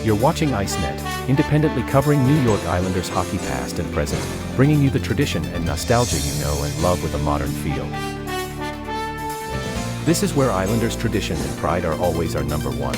You're watching ICENET, independently covering New York Islanders hockey past and present, bringing you the tradition and nostalgia you know and love with a modern feel. This is where Islanders tradition and pride are always our number one.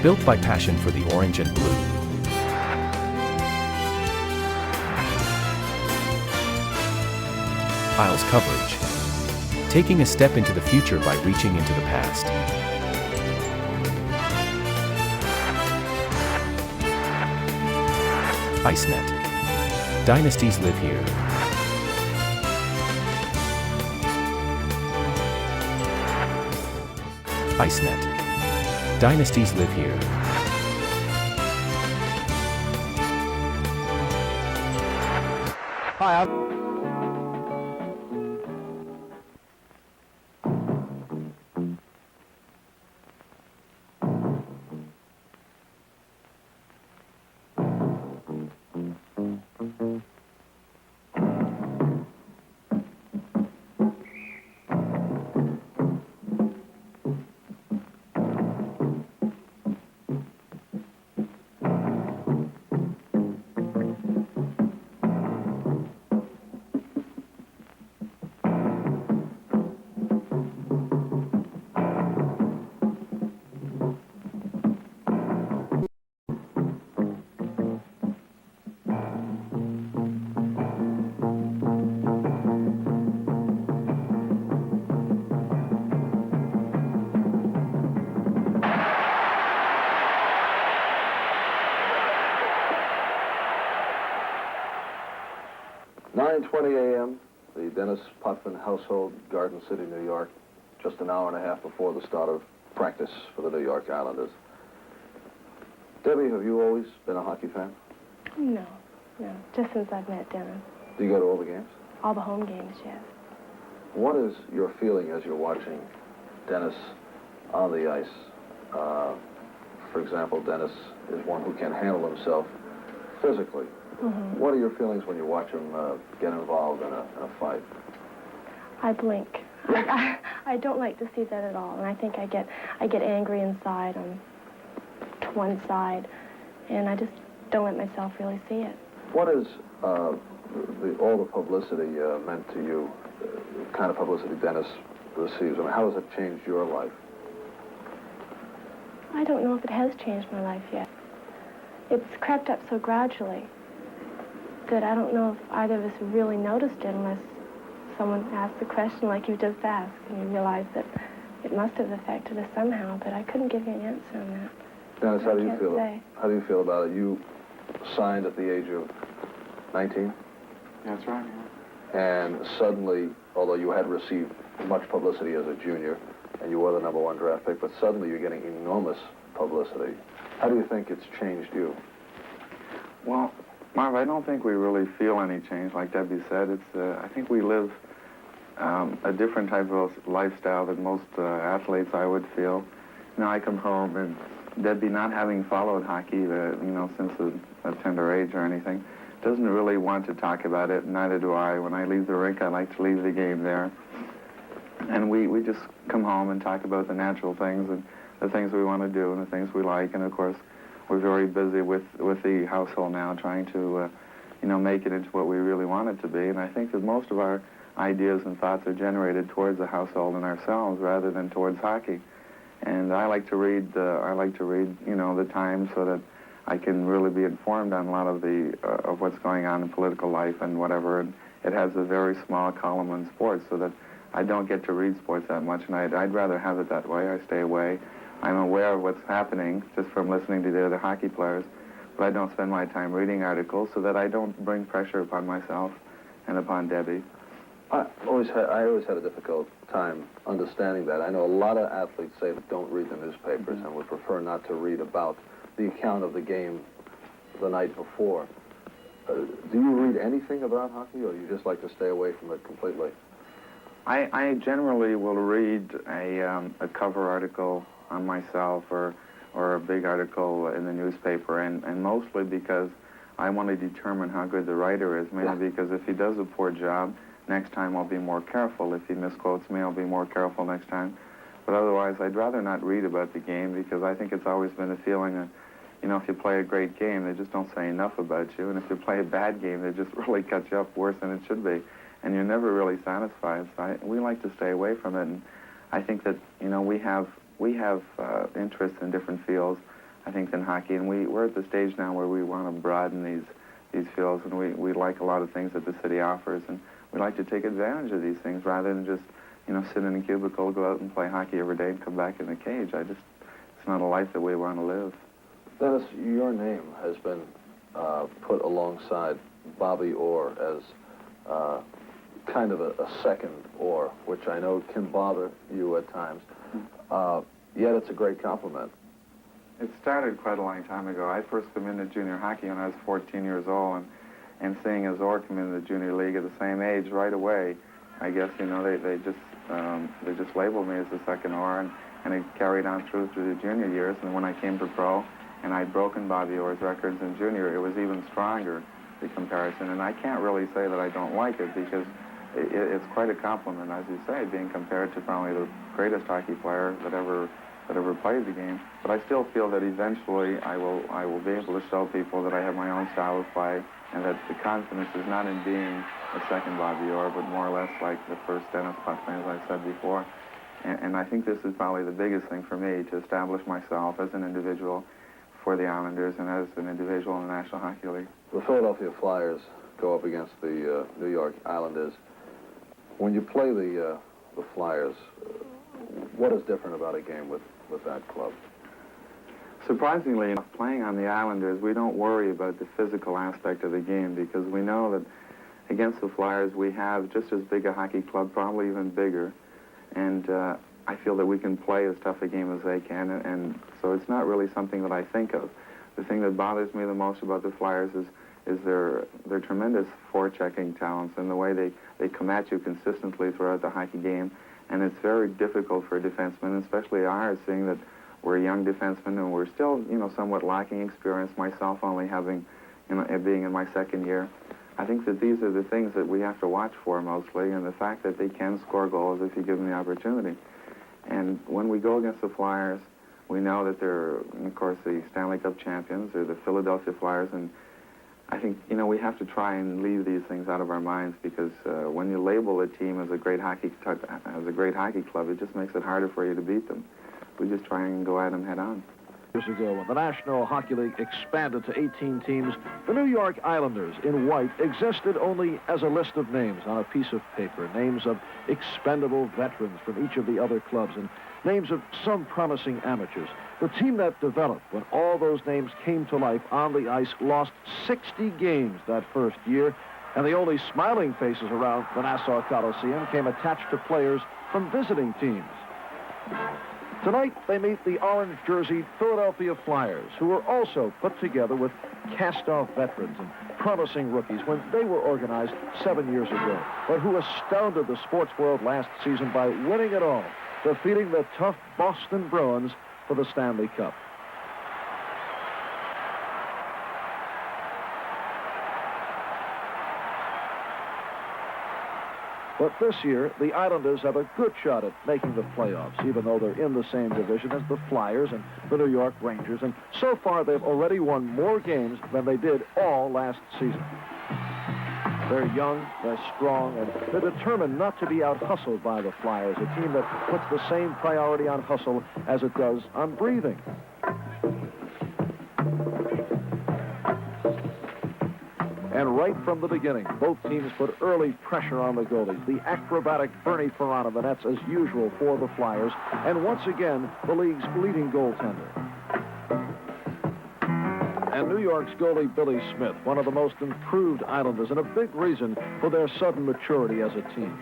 Built by passion for the orange and blue. Isles coverage. Taking a step into the future by reaching into the past. ICENET. Dynasties live here. ICENET. Dynasties live here. Hi, .20 a.m., the Denis Potvin household, Garden City, New York, just an hour and a half before the start of practice for the New York Islanders. Debbie, have you always been a hockey fan? No, just since I've met Dennis. Do you go to all the games? All the home games, yes. What is your feeling as you're watching Denis on the ice? For example, Denis is one who can handle himself physically. Mm-hmm. What are your feelings when you watch him get involved in a fight? I blink. I don't like to see that at all, and I think I get angry inside on one side, and I just don't let myself really see it. What is all the publicity meant to you? The kind of publicity Denis receives. I mean, how has it changed your life? I don't know if it has changed my life yet. It's crept up so gradually that I don't know if either of us really noticed it unless someone asked the question like you just asked, and you realize that it must have affected us somehow, but I couldn't give you an answer on that. Dennis, how do you feel? Say. How do you feel about it? You signed at the age of 19? that's right. And suddenly, although you had received much publicity as a junior, and you were the #1 draft pick, but suddenly you're getting enormous publicity. How do you think it's changed you? Well, Marv, I don't think we really feel any change. Like Debbie said, I think we live a different type of lifestyle than most athletes, I would feel. You know, I come home, and Debbie, not having followed hockey, since a tender age or anything, doesn't really want to talk about it, neither do I. When I leave the rink, I like to leave the game there. And we just come home and talk about the natural things and the things we want to do and the things we like. And, of course, we're very busy with the household now, trying to, make it into what we really want it to be. And I think that most of our ideas and thoughts are generated towards the household and ourselves rather than towards hockey. And I like to read, the Times so that I can really be informed on a lot of of what's going on in political life and whatever. And it has a very small column on sports, so that I don't get to read sports that much, and I'd rather have it that way. I stay away. I'm aware of what's happening just from listening to the other hockey players, but I don't spend my time reading articles so that I don't bring pressure upon myself and upon Debbie. I always had a difficult time understanding that. I know a lot of athletes say that don't read the newspapers and would prefer not to read about the account of the game the night before. Do you read anything about hockey, or you just like to stay away from it completely? I generally will read a cover article on myself or a big article in the newspaper, and mostly because I want to determine how good the writer is, mainly because if he does a poor job, next time I'll be more careful. If he misquotes me, I'll be more careful next time. But otherwise, I'd rather not read about the game, because I think it's always been a feeling that, you know, if you play a great game, they just don't say enough about you, and if you play a bad game, they just really cut you up worse than it should be, and you're never really satisfied. So we like to stay away from it, and I think that, you know, we have interests in different fields, I think, than hockey, and we're at the stage now where we want to broaden these fields, and we like a lot of things that the city offers, and we like to take advantage of these things rather than just, you know, sit in a cubicle, go out and play hockey every day and come back in the cage. It's not a life that we want to live. Dennis, your name has been put alongside Bobby Orr as kind of a second Orr, which I know can bother you at times. Yet it's a great compliment. It started quite a long time ago. I first came into junior hockey when I was 14 years old, and seeing as Orr come into the junior league at the same age right away, I guess, you know, they just labeled me as the second Orr, and it carried on through the junior years. And when I came to pro, and I'd broken Bobby Orr's records in junior, it was even stronger, the comparison. And I can't really say that I don't like it, because it's quite a compliment, as you say, being compared to probably the greatest hockey player that ever played the game. But I still feel that eventually I will be able to show people that I have my own style of play, and that the confidence is not in being a second Bobby Orr, but more or less like the first Denis Potvin, as I said before. And I think this is probably the biggest thing for me, to establish myself as an individual for the Islanders and as an individual in the National Hockey League. The Philadelphia Flyers go up against the New York Islanders. When you play the Flyers, what is different about a game with that club? Surprisingly enough, playing on the Islanders, we don't worry about the physical aspect of the game, because we know that against the Flyers we have just as big a hockey club, probably even bigger, and I feel that we can play as tough a game as they can, and so it's not really something that I think of. The thing that bothers me the most about the Flyers is their tremendous forechecking talents and the way they come at you consistently throughout the hockey game, and it's very difficult for a defenseman, especially ours, seeing that we're young defensemen and we're still, you know, somewhat lacking experience, myself only having, you know, being in my second year. I think that these are the things that we have to watch for mostly, and the fact that they can score goals if you give them the opportunity. And when we go against the Flyers, we know that they're, of course, the Stanley Cup champions. They're the Philadelphia Flyers, and I think, you know, we have to try and leave these things out of our minds, because when you label a team as a great hockey club, it just makes it harder for you to beat them. We just try and go at them head on. Years ago, when the National Hockey League expanded to 18 teams, the New York Islanders in white existed only as a list of names on a piece of paper, names of expendable veterans from each of the other clubs and names of some promising amateurs. The team that developed when all those names came to life on the ice lost 60 games that first year, and the only smiling faces around the Nassau Coliseum came attached to players from visiting teams. Tonight, they meet the orange-jerseyed Philadelphia Flyers, who were also put together with cast-off veterans and promising rookies when they were organized 7 years ago, but who astounded the sports world last season by winning it all, defeating the tough Boston Bruins for the Stanley Cup. But this year, the Islanders have a good shot at making the playoffs, even though they're in the same division as the Flyers and the New York Rangers. And so far, they've already won more games than they did all last season. They're young, they're strong, and they're determined not to be out-hustled by the Flyers, a team that puts the same priority on hustle as it does on breathing. And right from the beginning, both teams put early pressure on the goalies. The acrobatic Bernie Ferrand of the nets as usual for the Flyers, and once again, the league's leading goaltender. And New York's goalie Billy Smith, one of the most improved Islanders, and a big reason for their sudden maturity as a team.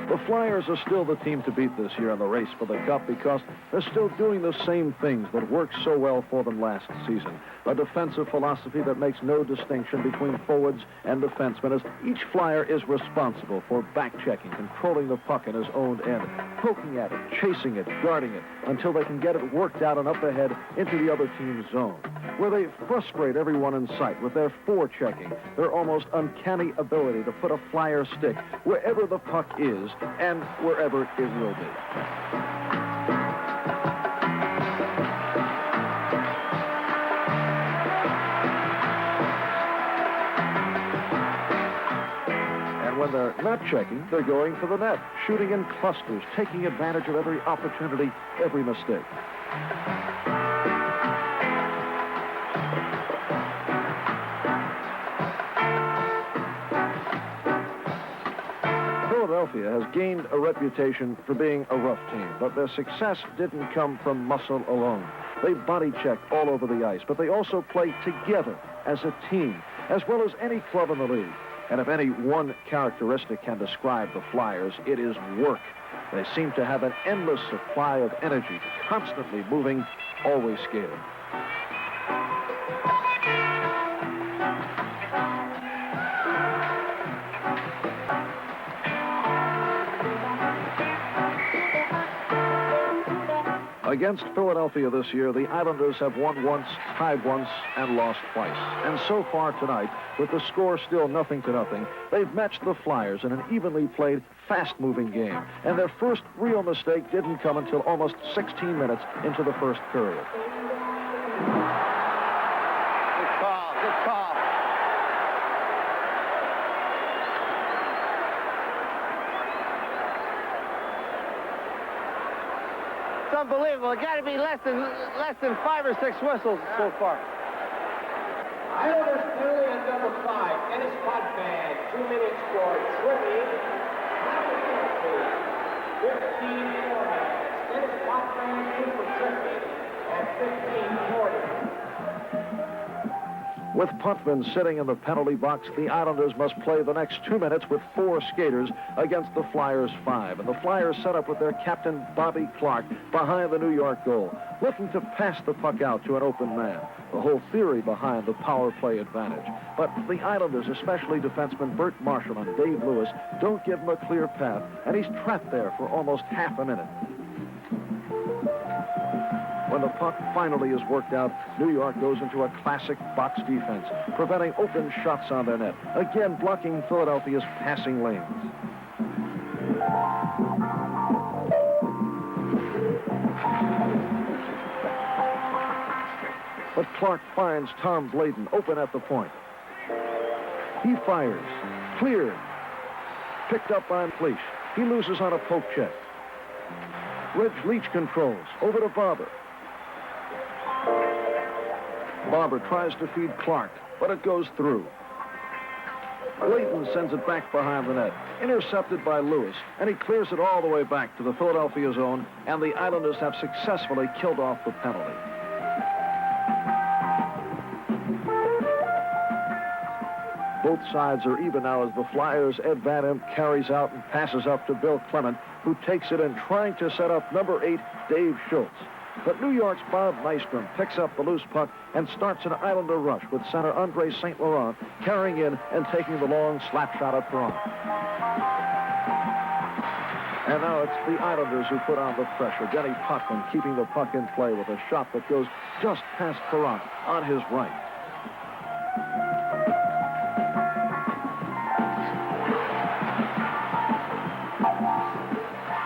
The Flyers are still the team to beat this year in the race for the Cup because they're still doing the same things that worked so well for them last season. A defensive philosophy that makes no distinction between forwards and defensemen, as each Flyer is responsible for back-checking, controlling the puck in his own end, poking at it, chasing it, guarding it, until they can get it worked out and up ahead into the other team's zone, where they frustrate everyone in sight with their forechecking, their almost uncanny ability to put a Flyer stick wherever the puck is and wherever it will be. And when they're not checking, they're going for the net, shooting in clusters, taking advantage of every opportunity, every mistake. Philadelphia has gained a reputation for being a rough team, but their success didn't come from muscle alone. They body check all over the ice, but they also play together as a team, as well as any club in the league. And if any one characteristic can describe the Flyers, it is work. They seem to have an endless supply of energy, constantly moving, always skating. Against Philadelphia this year, the Islanders have won once, tied once, and lost twice. And so far tonight, with the score still 0-0, they've matched the Flyers in an evenly played, fast-moving game. And their first real mistake didn't come until almost 16 minutes into the first period. Good call, good call. It's unbelievable. It got to be less than 5 or 6 whistles so far. Islanders penalty on number 5. Denis Potvin, 2 minutes for tripping. 15 forehand. Denis Potvin 2 for tripping at 15:40. With Potvin sitting in the penalty box, the Islanders must play the next 2 minutes with 4 skaters against the Flyers' 5. And the Flyers set up with their captain, Bobby Clark, behind the New York goal, looking to pass the puck out to an open man. The whole theory behind the power play advantage. But the Islanders, especially defensemen Bert Marshall and Dave Lewis, don't give him a clear path, and he's trapped there for almost half a minute. When the puck finally is worked out, New York goes into a classic box defense, preventing open shots on their net, again blocking Philadelphia's passing lanes. But Clark finds Tom Bladen open at the point. He fires. Cleared. Picked up by Leach. He loses on a poke check. Reg Leach controls. Over to Barber. Barber tries to feed Clark, but it goes through. Clayton sends it back behind the net, intercepted by Lewis, and he clears it all the way back to the Philadelphia zone, and the Islanders have successfully killed off the penalty. Both sides are even now as the Flyers' Ed Van Imp carries out and passes up to Bill Clement, who takes it in, trying to set up number 8, Dave Schultz. But New York's Bob Nystrom picks up the loose puck and starts an Islander rush with center Andre St. Laurent carrying in and taking the long slap shot at Perron. And now it's the Islanders who put on the pressure. Denis Potvin keeping the puck in play with a shot that goes just past Perron on his right.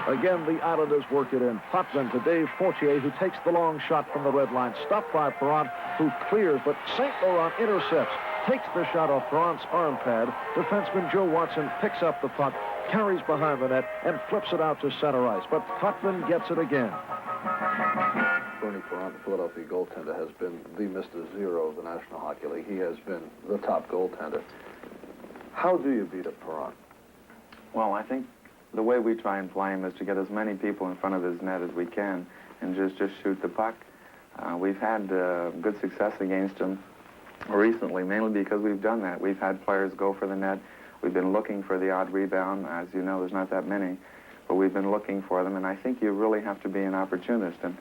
Again, the Islanders work it in. Potvin to Dave Fortier, who takes the long shot from the red line. Stopped by Perron, who clears, but St. Laurent intercepts, takes the shot off Perron's arm pad. Defenseman Joe Watson picks up the puck, carries behind the net, and flips it out to center ice. But Potvin gets it again. Bernie Perron, the Philadelphia goaltender, has been the Mr. Zero of the National Hockey League. He has been the top goaltender. How do you beat a Perron? Well, I think the way we try and play him is to get as many people in front of his net as we can and just shoot the puck. We've had good success against him recently, mainly because we've done that. We've had players go for the net We've been looking for the odd rebound. As you know, there's not that many, but we've been looking for them, and I think you really have to be an opportunist. And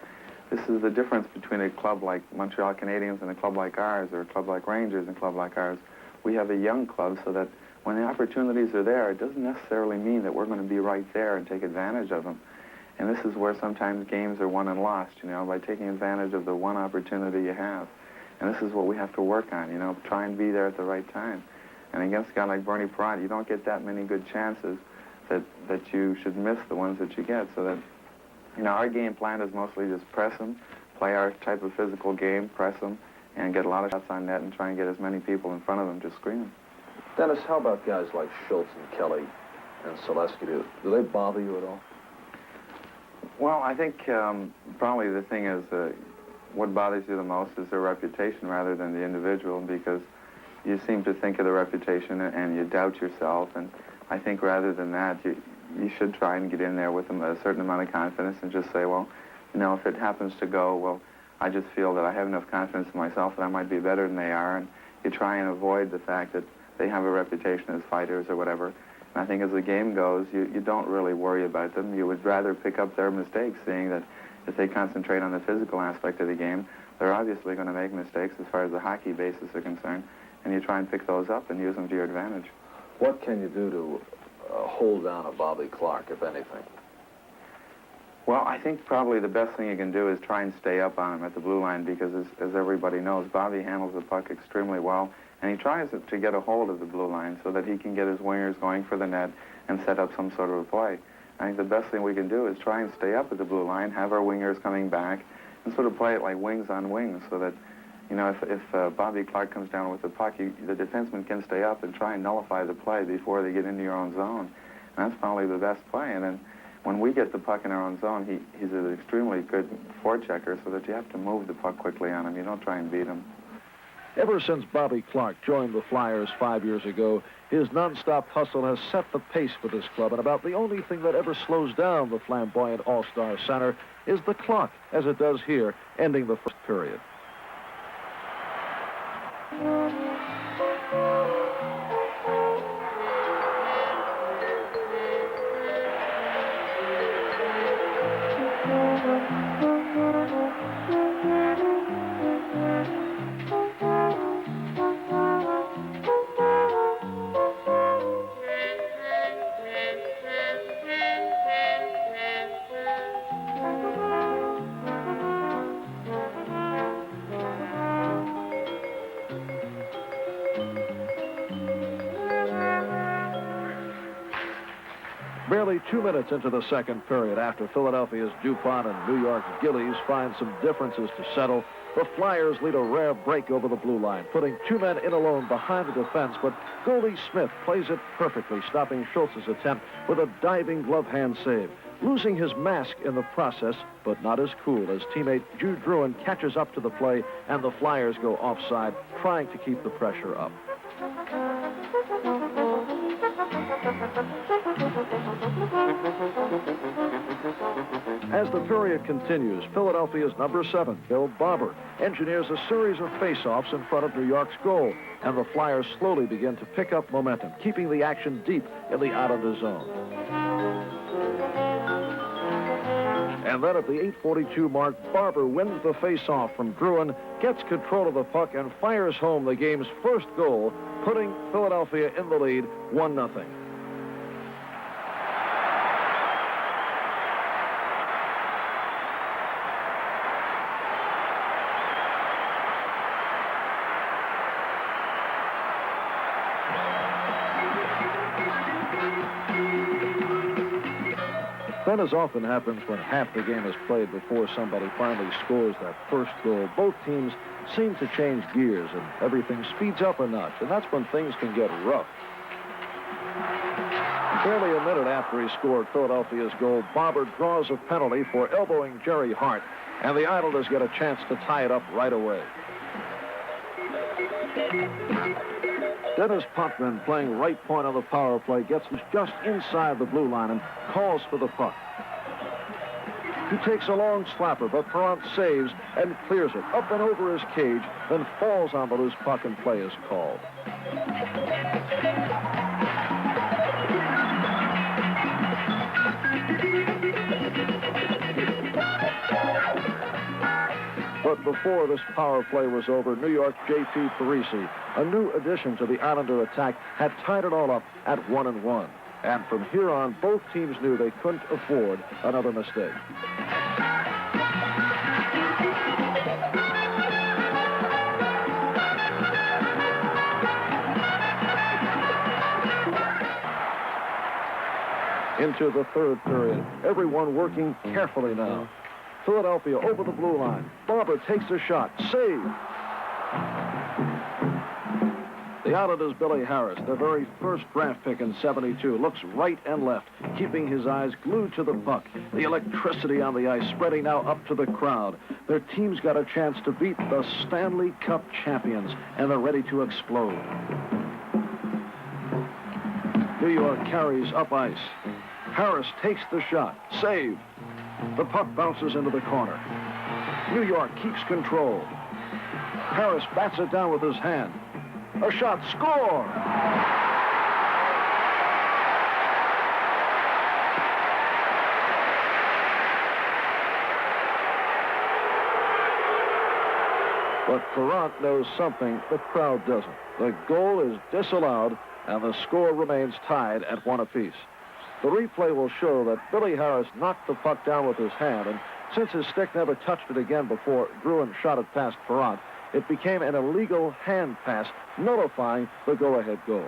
this is the difference between a club like Montreal Canadiens and a club like ours, or a club like Rangers and a club like ours. We have a young club, so that when the opportunities are there, it doesn't necessarily mean that we're going to be right there and take advantage of them. And this is where sometimes games are won and lost, you know, by taking advantage of the one opportunity you have. And this is what we have to work on, you know, try and be there at the right time. And against a guy like Bernie Parent, you don't get that many good chances that you should miss the ones that you get. So that, you know, our game plan is mostly just press them, play our type of physical game, press them, and get a lot of shots on net and try and get as many people in front of them just screaming. Dennis, how about guys like Schultz and Kelly and Selesky? Do they bother you at all? Well, I think probably the thing is what bothers you the most is their reputation rather than the individual, because you seem to think of the reputation and you doubt yourself. And I think rather than that, you should try and get in there with them a certain amount of confidence and just say, well, you know, if it happens to go, well, I just feel that I have enough confidence in myself that I might be better than they are. And you try and avoid the fact that they have a reputation as fighters or whatever. And I think as the game goes, you don't really worry about them. You would rather pick up their mistakes, seeing that if they concentrate on the physical aspect of the game, they're obviously going to make mistakes as far as the hockey basis are concerned. And you try and pick those up and use them to your advantage. What can you do to hold down a Bobby Clark, if anything? Well, I think probably the best thing you can do is try and stay up on him at the blue line, because as everybody knows, Bobby handles the puck extremely well, and he tries to get a hold of the blue line so that he can get his wingers going for the net and set up some sort of a play. I think the best thing we can do is try and stay up at the blue line, have our wingers coming back, and sort of play it like wings on wings, so that, you know, if Bobby Clark comes down with the puck, the defenseman can stay up and try and nullify the play before they get into your own zone. And that's probably the best play. And then when we get the puck in our own zone, he's an extremely good forechecker, so that you have to move the puck quickly on him. You don't try and beat him. Ever since Bobby Clark joined the Flyers 5 years ago, his nonstop hustle has set the pace for this club, and about the only thing that ever slows down the flamboyant all-star center is the clock, as it does here, ending the first period. Barely 2 minutes into the second period, after Philadelphia's Dupont and New York's Gillies find some differences to settle, the Flyers lead a rare break over the blue line, putting 2 men in alone behind the defense, but goalie Smith plays it perfectly, stopping Schultz's attempt with a diving glove hand save, losing his mask in the process, but not as cool as teammate Jude Druin catches up to the play, and the Flyers go offside, trying to keep the pressure up. As the period continues, Philadelphia's number 7, Bill Barber, engineers a series of face-offs in front of New York's goal, and the Flyers slowly begin to pick up momentum, keeping the action deep in the out-of-the zone. And then at the 8:42 mark, Barber wins the face-off from Druin, gets control of the puck, and fires home the game's first goal, putting Philadelphia in the lead 1-0. Then, as often happens when half the game is played before somebody finally scores that first goal, both teams seem to change gears and everything speeds up a notch, and that's when things can get rough. Barely a minute after he scored Philadelphia's goal, Barber draws a penalty for elbowing Jerry Hart, and the Islanders get a chance to tie it up right away. Denis Potvin, playing right point on the power play, gets just inside the blue line and calls for the puck. He takes a long slapper, but Perrant saves and clears it up and over his cage, then falls on the loose puck and play is called. before this power play was over, New York J.P. Parisi, a new addition to the Islander attack, had tied it all up at 1-1. And from here on, both teams knew they couldn't afford another mistake. Into the third period, everyone working carefully now. Philadelphia over the blue line. Barber takes a shot. Save. The Islanders' Billy Harris, their very first draft pick in '72, looks right and left, keeping his eyes glued to the puck. The electricity on the ice spreading now up to the crowd. Their team's got a chance to beat the Stanley Cup champions, and they're ready to explode. New York carries up ice. Harris takes the shot. Save. The puck bounces into the corner. New York keeps control. Harris bats it down with his hand. A shot. Score! But Perrant knows something the crowd doesn't. The goal is disallowed, and the score remains tied at 1 apiece. The replay will show that Billy Harris knocked the puck down with his hand, and since his stick never touched it again before Gruen shot it past Perrant, it became an illegal hand pass, nullifying the go-ahead goal.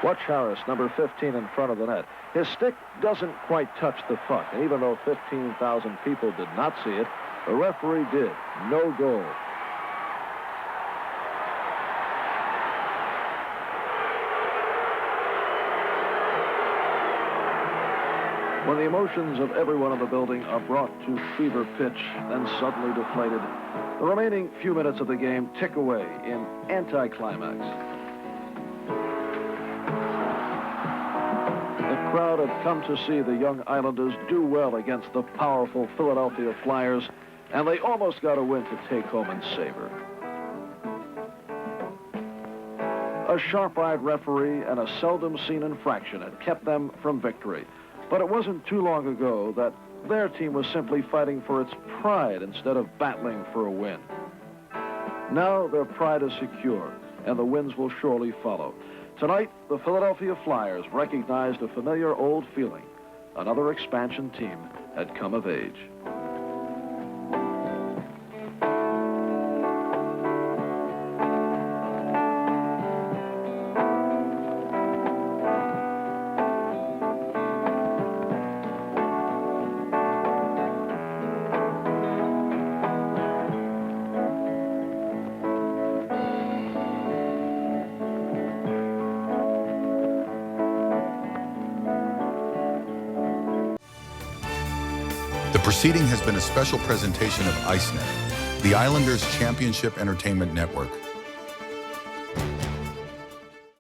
Watch Harris, number 15, in front of the net. His stick doesn't quite touch the puck, and even though 15,000 people did not see it, the referee did. No goal. When the emotions of everyone in the building are brought to fever pitch, then suddenly deflated, the remaining few minutes of the game tick away in anticlimax. The crowd had come to see the young Islanders do well against the powerful Philadelphia Flyers, and they almost got a win to take home and savor. A sharp-eyed referee and a seldom-seen infraction had kept them from victory. But it wasn't too long ago that their team was simply fighting for its pride instead of battling for a win. Now their pride is secure, and the wins will surely follow. Tonight, the Philadelphia Flyers recognized a familiar old feeling. Another expansion team had come of age. The proceeding has been a special presentation of ICENET, the Islanders Championship Entertainment Network.